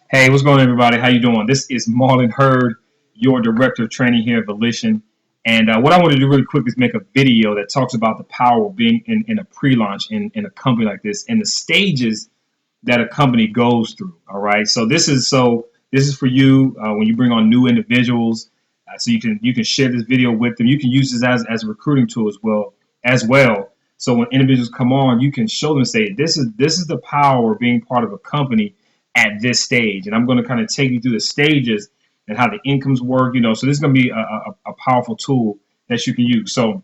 Hey, what's going on, everybody? How you doing? This is Marlon Hurd, your director of training here at Volishon. And what I want to do really quick is make a video that talks about the power of being in a pre-launch in a company like this and the stages that a company goes through. All right. So this is for you when you bring on new individuals. So you can share this video with them. You can use this as a recruiting tool as well. So when individuals come on, you can show them and say, this is the power of being part of a company at this stage. And I'm going to kind of take you through the stages and how the incomes work. So this is going to be a powerful tool that you can use. So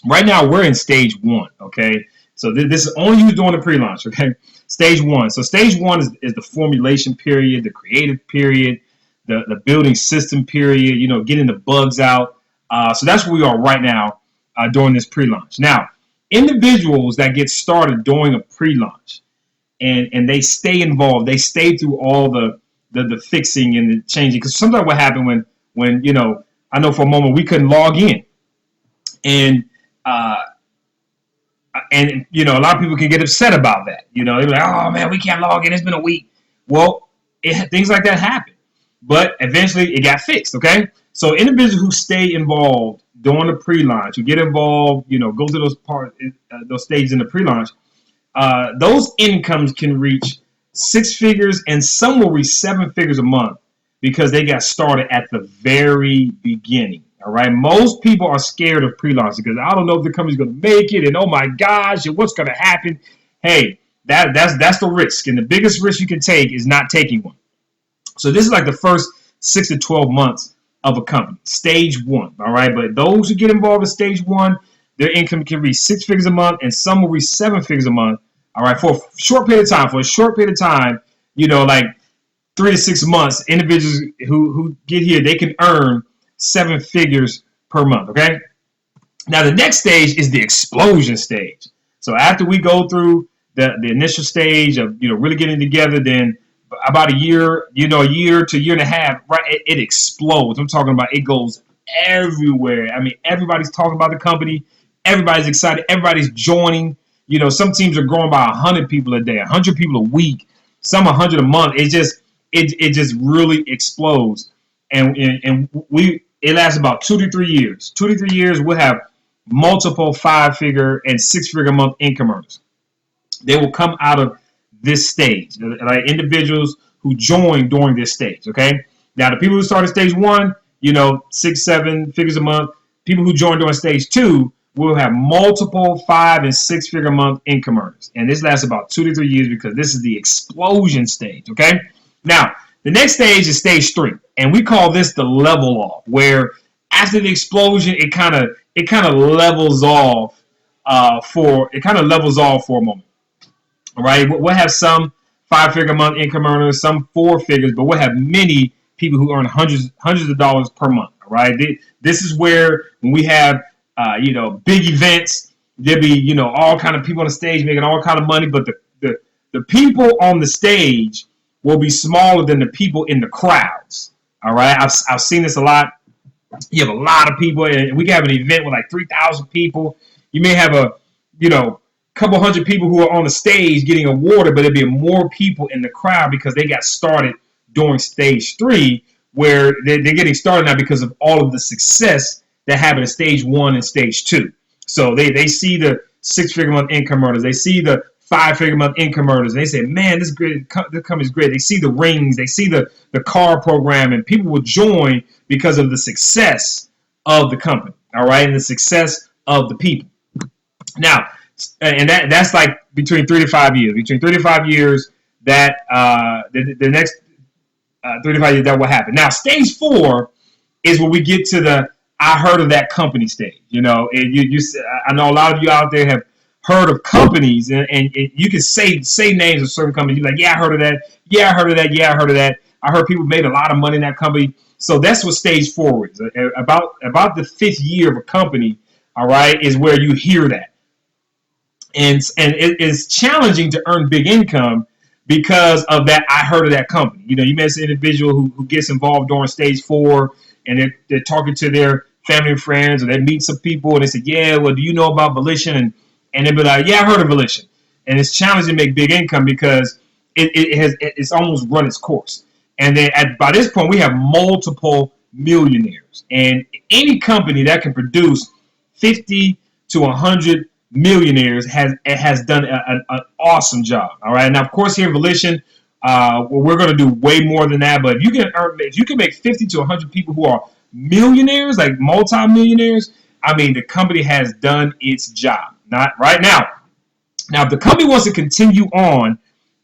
right now we're in stage one. Okay. So this is only you doing the pre-launch. Okay. Stage one. So stage one is the formulation period, the creative period, the building system period, getting the bugs out. So that's where we are right now during this pre-launch. Now, individuals that get started during a pre-launch and they stay involved, they stay through all the fixing and the changing. Because sometimes what happened when I know for a moment we couldn't log in, and a lot of people can get upset about that. They're like, oh man, we can't log in. It's been a week. Well, things like that happen, but eventually it got fixed. Okay, so individuals who stay involved during the pre-launch, who get involved, go through those stages in the pre-launch, those incomes can reach six figures, and some will reach seven figures a month because they got started at the very beginning. All right. Most people are scared of pre-launch because I don't know if the company's going to make it, and oh my gosh, and what's going to happen. Hey, that's the risk, and the biggest risk you can take is not taking one. So this is like the first 6 to 12 months of a company, stage one. All right. But those who get involved in stage one, their income can reach six figures a month, and some will reach seven figures a month. All right. For a short period of time, like 3 to 6 months, individuals who get here, they can earn seven figures per month. Okay. Now the next stage is the explosion stage. So after we go through the initial stage of really getting together, then about a year to a year and a half, right, it explodes. I'm talking about it goes everywhere. I mean, everybody's talking about the company. Everybody's excited. Everybody's joining. Some teams are growing by 100 people a day, 100 people a week, some 100 a month. It just really explodes, and it lasts about 2 to 3 years. 2 to 3 years, we'll have multiple 5-figure and 6-figure a month income earners. They will come out of this stage, like individuals who join during this stage. Okay. Now the people who started stage one, 6, 7 figures a month. People who join during stage two will have multiple 5 and 6-figure a month income earners, and this lasts about 2 to 3 years because this is the explosion stage. Okay. Now the next stage is stage three, and we call this the level off, where after the explosion, it kind of levels off for a moment. All right, we'll have some 5-figure a month income earners, some 4 figures, but we'll have many people who earn hundreds of dollars per month. All right, this is where when we have big events, there'll be all kind of people on the stage making all kind of money, but the people on the stage will be smaller than the people in the crowds. All right, I've seen this a lot. You have a lot of people, and we can have an event with like 3,000 people. You may have a couple hundred people who are on the stage getting awarded, but there'll be more people in the crowd because they got started during stage three, where they're getting started now because of all of the success that happened in stage one and stage two. So they see the 6-figure month income earners, they see the 5-figure month income earners, and they say, man, this company's great. They see the rings, they see the car program, and people will join because of the success of the company. All right, and the success of the people. Now, and that's like between 3 to 5 years. Between 3 to 5 years, that the next 3 to 5 years, that will happen. Now, stage four is when we get to the I heard of that company stage. I know a lot of you out there have heard of companies, and you can say names of certain companies. You're like, yeah, I heard of that. Yeah, I heard of that. Yeah, I heard of that. I heard people made a lot of money in that company. So that's what stage four is. About the 5th year of a company, all right, is where you hear that. And it is challenging to earn big income because of that. I heard of that company. You may see an individual who gets involved during stage four, and they're talking to their family and friends, or they meet some people, and they say, yeah, well, do you know about Volishon? And they'll be like, yeah, I heard of Volishon. And it's challenging to make big income because it's almost run its course. And then by this point, we have multiple millionaires, and any company that can produce 50 to 100 millionaires has done an awesome job. All right. Now, of course, here in Volition, we're going to do way more than that. But if you can make 50 to 100 people who are millionaires, like multi-millionaires, I mean, the company has done its job. Not right now. Now, if the company wants to continue on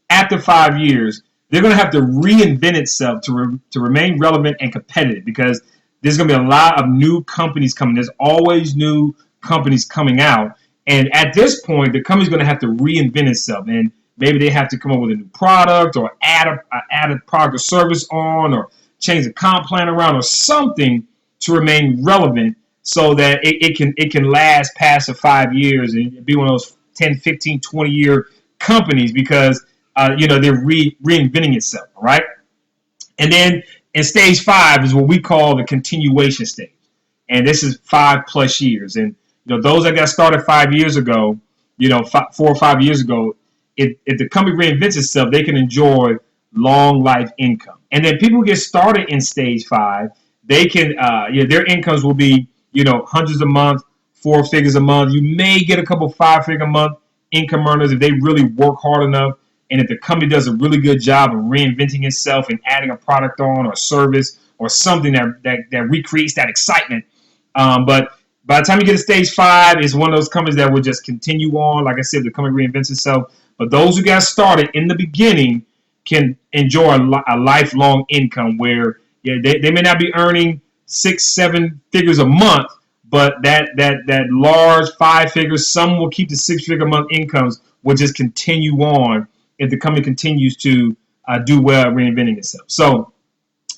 after 5 years, they're going to have to reinvent itself to remain relevant and competitive, because there's going to be a lot of new companies coming. There's always new companies coming out. And at this point, the company's going to have to reinvent itself. And maybe they have to come up with a new product, or add a product or service on, or change the comp plan around, or something to remain relevant, so that it can last past the 5 years and be one of those 10, 15, 20-year companies, because they're reinventing itself, all right? And then in stage 5 is what we call the continuation stage. And this is 5+ years. And those that got started 5 years ago, 4 or 5 years ago, if the company reinvents itself, they can enjoy long life income. And then people who get started in stage 5, they can their incomes will be hundreds a month, 4 figures a month. You may get a couple 5-figure a month income earners if they really work hard enough, and if the company does a really good job of reinventing itself and adding a product on, or service, or something that recreates that excitement. But by the time you get to stage 5, it's one of those companies that will just continue on. Like I said, the company reinvents itself. But those who got started in the beginning can enjoy a lifelong income, where they may not be earning 6-7 figures a month, but that large 5 figures, some will keep the 6-figure a month incomes, will just continue on if the company continues to do well at reinventing itself. So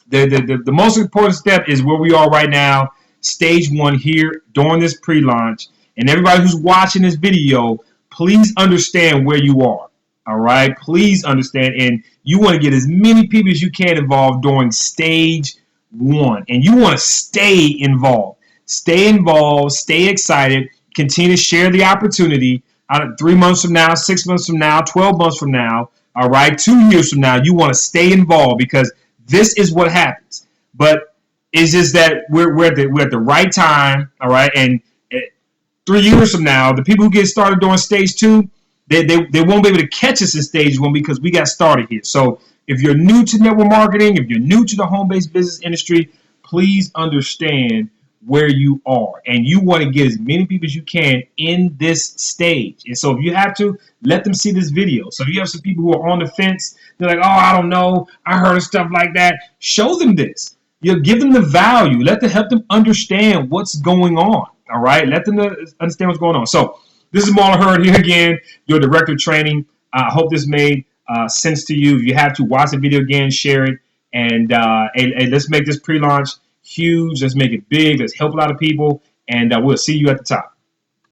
the most important step is where we are right now, stage 1 here during this pre-launch. And everybody who's watching this video, please understand where you are. All right, please understand, and you want to get as many people as you can involved during stage 1, and you want to stay involved. Stay involved, stay excited, continue to share the opportunity. 3 months from now, 6 months from now, 12 months from now, all right, 2 years from now, you want to stay involved, because this is what happens. But it's just that we're at the right time, all right, and 3 years from now, the people who get started during stage 2, they won't be able to catch us in stage 1, because we got started here. So if you're new to network marketing, if you're new to the home-based business industry, please understand where you are, and you want to get as many people as you can in this stage. And so if you have to, let them see this video. So if you have some people who are on the fence, they're like, oh, I don't know, I heard of stuff like that, show them this. Give them the value. Help them understand what's going on. All right, let them understand what's going on. So this is Marlon Hurd here again, your director of training. I hope this made sense to you. If you have to, watch the video again, share it, and let's make this pre-launch huge. Let's make it big. Let's help a lot of people, and we'll see you at the top.